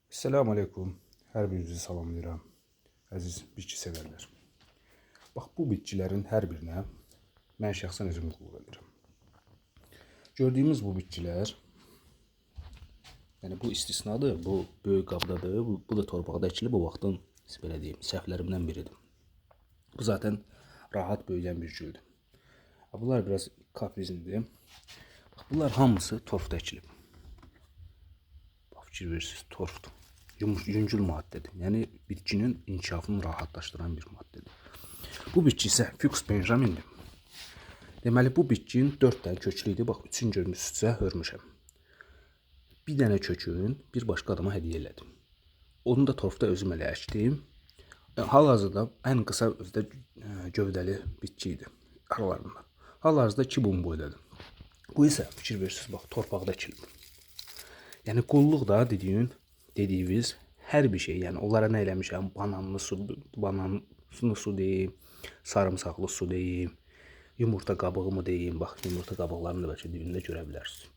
Selamun Aleyküm. Hər birinizi salamlayıram. Əziz bitki sevərlər. Bax, bu bitkilərin hər birinə mən şəxsən özüm qulluq edirəm. Gördüyümüz bu bitkilər, yəni bu istisnadır, bu böyük qabdadır, bu da torpaqda əkilib, bu vaxtın belə deyim, səhvlərimdən biridir. Bu zaten rahat böyüyən bir güldür. Bunlar biraz kaprizindir. Bax, bunlar hamısı torfda əkilib. Bax, fikir verirsiniz, torfdur. Yüngül maddədir. Yəni bitkinin inkişafını rahatlaşdıran bir maddədir. Bu bitki isə Fuchs benjamindir. Deməli, bu bitkinin 4 dənə köklü idi. Bax, 3-ünü görmüşsünüzsə hörmüşəm. Bir dənə kökün bir başqa adama hədiyyə elədim. Onu da torfda özüm elə əkdim. Hal-hazırda ən qısa özdə gövdəli bitki idi aralarında. Hal-hazırda 2 bum boydadır. Bu isə fikir verirsiniz, bax, torpaqda əkilib. Yəni qulluq da dediyiniz hər bir şey, yəni onlara nə eləmişəm, bananlı su deyim, sarımsaqlı su deyim, yumurta qabığımı deyim, bax, yumurta qabıqlarını da bəlkə dibində görə bilərsiniz.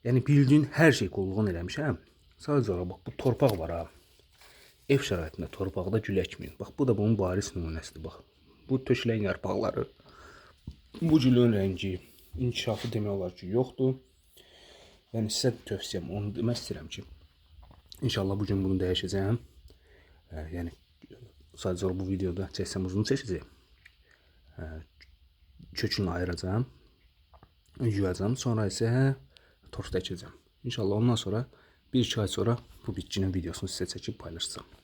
Yəni bildiyin hər şey qulluğunu eləmişəm. Sadəcə olaraq bax, bu torpaq var ha. Ev şəraitində torpaqda gül əkməyin. Bax, bu da bunun bariz nümunəsidir, bax. Bu tökülən yarpaqları, bu gülün rəngi, inkişafı demək olar ki, yoxdur. Yəni sizə tövsiyəm, onu demək istəyirəm ki, İnşallah bugün bunu dəyişəcəm. Yəni sadəcə olaraq bu videoda çəksəm uzun çəkəcək. Kökünü ayıracağam, yuyacağam, sonra isə torfda əkəcəm. İnşallah ondan sonra 1-2 ay sonra bu bitkinin videosunu sizə çəkib paylaşacağım.